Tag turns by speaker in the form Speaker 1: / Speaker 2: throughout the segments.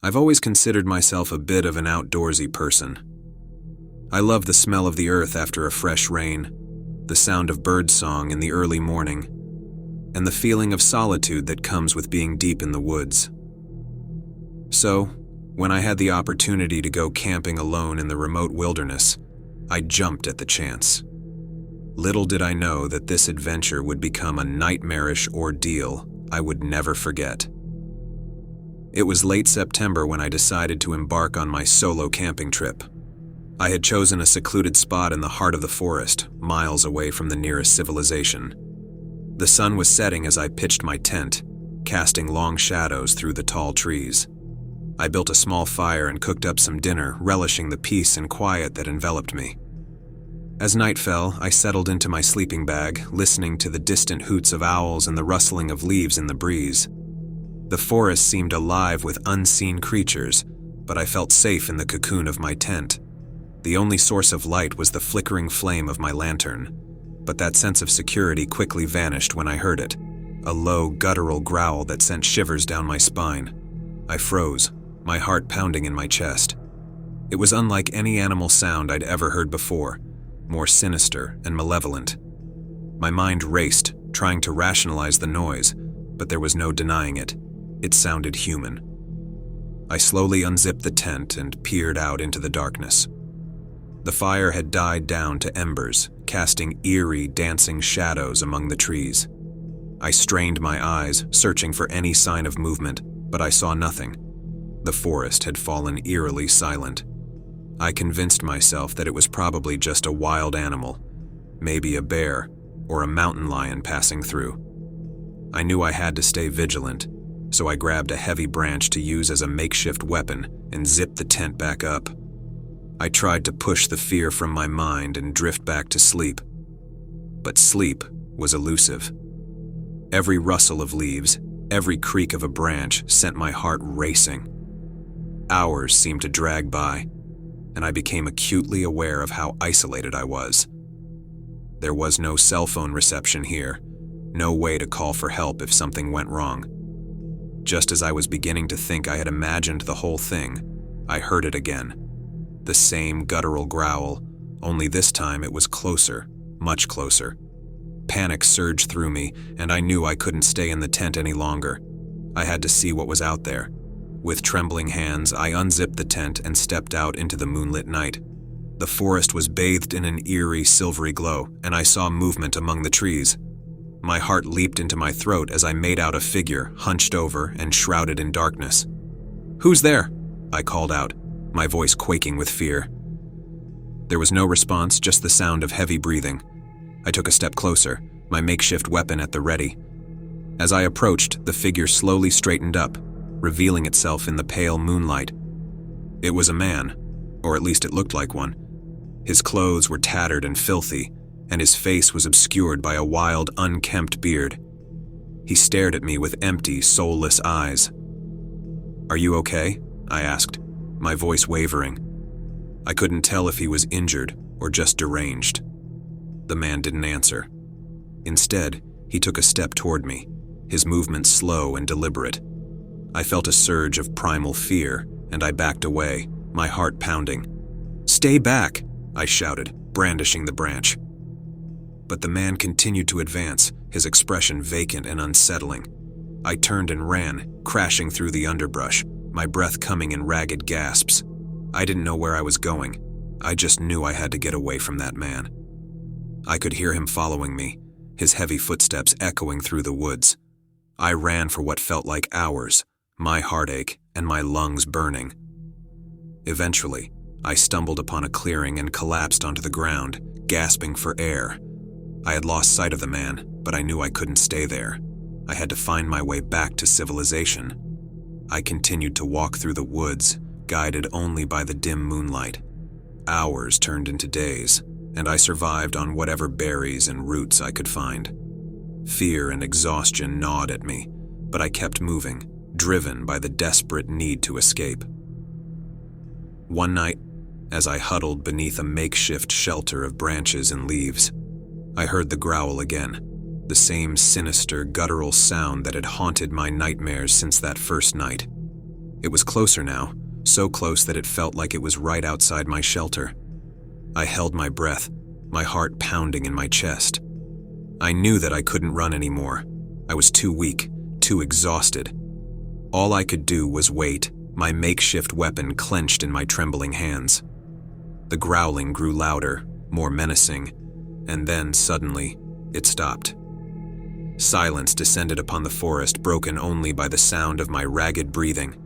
Speaker 1: I've always considered myself a bit of an outdoorsy person. I love the smell of the earth after a fresh rain, the sound of birdsong in the early morning, and the feeling of solitude that comes with being deep in the woods. So, when I had the opportunity to go camping alone in the remote wilderness, I jumped at the chance. Little did I know that this adventure would become a nightmarish ordeal I would never forget. It was late September when I decided to embark on my solo camping trip. I had chosen a secluded spot in the heart of the forest, miles away from the nearest civilization. The sun was setting as I pitched my tent, casting long shadows through the tall trees. I built a small fire and cooked up some dinner, relishing the peace and quiet that enveloped me. As night fell, I settled into my sleeping bag, listening to the distant hoots of owls and the rustling of leaves in the breeze. The forest seemed alive with unseen creatures, but I felt safe in the cocoon of my tent. The only source of light was the flickering flame of my lantern, but that sense of security quickly vanished when I heard it, a low, guttural growl that sent shivers down my spine. I froze, my heart pounding in my chest. It was unlike any animal sound I'd ever heard before, more sinister and malevolent. My mind raced, trying to rationalize the noise, but there was no denying it. It sounded human. I slowly unzipped the tent and peered out into the darkness. The fire had died down to embers, casting eerie, dancing shadows among the trees. I strained my eyes, searching for any sign of movement, but I saw nothing. The forest had fallen eerily silent. I convinced myself that it was probably just a wild animal, maybe a bear or a mountain lion passing through. I knew I had to stay vigilant, so I grabbed a heavy branch to use as a makeshift weapon and zipped the tent back up. I tried to push the fear from my mind and drift back to sleep. But sleep was elusive. Every rustle of leaves, every creak of a branch sent my heart racing. Hours seemed to drag by, and I became acutely aware of how isolated I was. There was no cell phone reception here, no way to call for help if something went wrong. Just as I was beginning to think I had imagined the whole thing, I heard it again. The same guttural growl, only this time it was closer, much closer. Panic surged through me, and I knew I couldn't stay in the tent any longer. I had to see what was out there. With trembling hands, I unzipped the tent and stepped out into the moonlit night. The forest was bathed in an eerie, silvery glow, and I saw movement among the trees. My heart leaped into my throat as I made out a figure, hunched over and shrouded in darkness. "Who's there?" I called out, my voice quaking with fear. There was no response, just the sound of heavy breathing. I took a step closer, my makeshift weapon at the ready. As I approached, the figure slowly straightened up, revealing itself in the pale moonlight. It was a man, or at least it looked like one. His clothes were tattered and filthy, and his face was obscured by a wild, unkempt beard. He stared at me with empty, soulless eyes. "Are you okay?" I asked, my voice wavering. I couldn't tell if he was injured or just deranged. The man didn't answer. Instead, he took a step toward me, his movements slow and deliberate. I felt a surge of primal fear, and I backed away, my heart pounding. "Stay back!" I shouted, brandishing the branch. But the man continued to advance, his expression vacant and unsettling. I turned and ran, crashing through the underbrush, my breath coming in ragged gasps. I didn't know where I was going. I just knew I had to get away from that man. I could hear him following me, his heavy footsteps echoing through the woods. I ran for what felt like hours, my heartache and my lungs burning. Eventually, I stumbled upon a clearing and collapsed onto the ground, gasping for air. I had lost sight of the man, but I knew I couldn't stay there. I had to find my way back to civilization. I continued to walk through the woods, guided only by the dim moonlight. Hours turned into days, and I survived on whatever berries and roots I could find. Fear and exhaustion gnawed at me, but I kept moving, driven by the desperate need to escape. One night, as I huddled beneath a makeshift shelter of branches and leaves, I heard the growl again, the same sinister, guttural sound that had haunted my nightmares since that first night. It was closer now, so close that it felt like it was right outside my shelter. I held my breath, my heart pounding in my chest. I knew that I couldn't run anymore. I was too weak, too exhausted. All I could do was wait, my makeshift weapon clenched in my trembling hands. The growling grew louder, more menacing, and then, suddenly, it stopped. Silence descended upon the forest, broken only by the sound of my ragged breathing.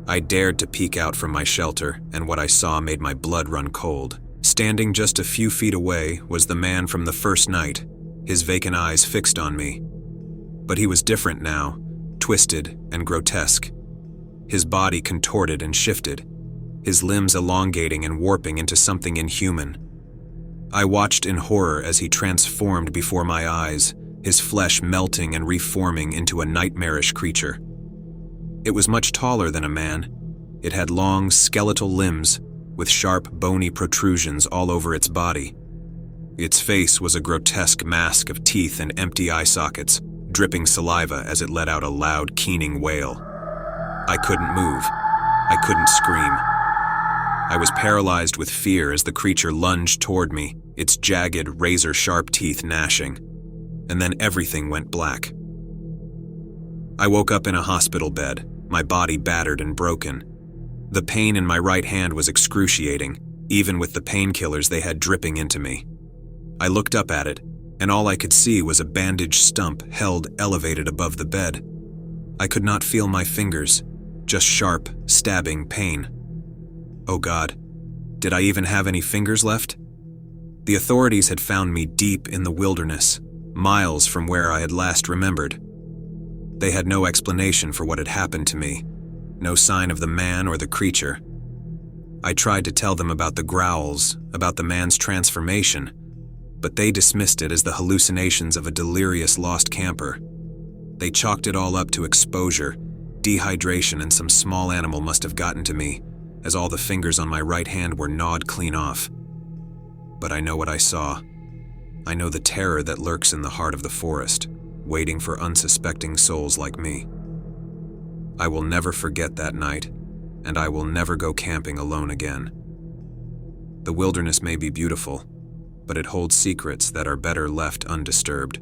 Speaker 1: I dared to peek out from my shelter, and what I saw made my blood run cold. Standing just a few feet away was the man from the first night, his vacant eyes fixed on me. But he was different now, twisted and grotesque. His body contorted and shifted, his limbs elongating and warping into something inhuman. I watched in horror as he transformed before my eyes, his flesh melting and reforming into a nightmarish creature. It was much taller than a man. It had long, skeletal limbs, with sharp, bony protrusions all over its body. Its face was a grotesque mask of teeth and empty eye sockets, dripping saliva as it let out a loud, keening wail. I couldn't move. I couldn't scream. I was paralyzed with fear as the creature lunged toward me, its jagged, razor-sharp teeth gnashing. And then everything went black. I woke up in a hospital bed, my body battered and broken. The pain in my right hand was excruciating, even with the painkillers they had dripping into me. I looked up at it, and all I could see was a bandaged stump held elevated above the bed. I could not feel my fingers, just sharp, stabbing pain. Oh God, did I even have any fingers left? The authorities had found me deep in the wilderness, miles from where I had last remembered. They had no explanation for what had happened to me, no sign of the man or the creature. I tried to tell them about the growls, about the man's transformation, but they dismissed it as the hallucinations of a delirious lost camper. They chalked it all up to exposure, dehydration, and some small animal must have gotten to me, as all the fingers on my right hand were gnawed clean off. But I know what I saw. I know the terror that lurks in the heart of the forest, waiting for unsuspecting souls like me. I will never forget that night, and I will never go camping alone again. The wilderness may be beautiful, but it holds secrets that are better left undisturbed.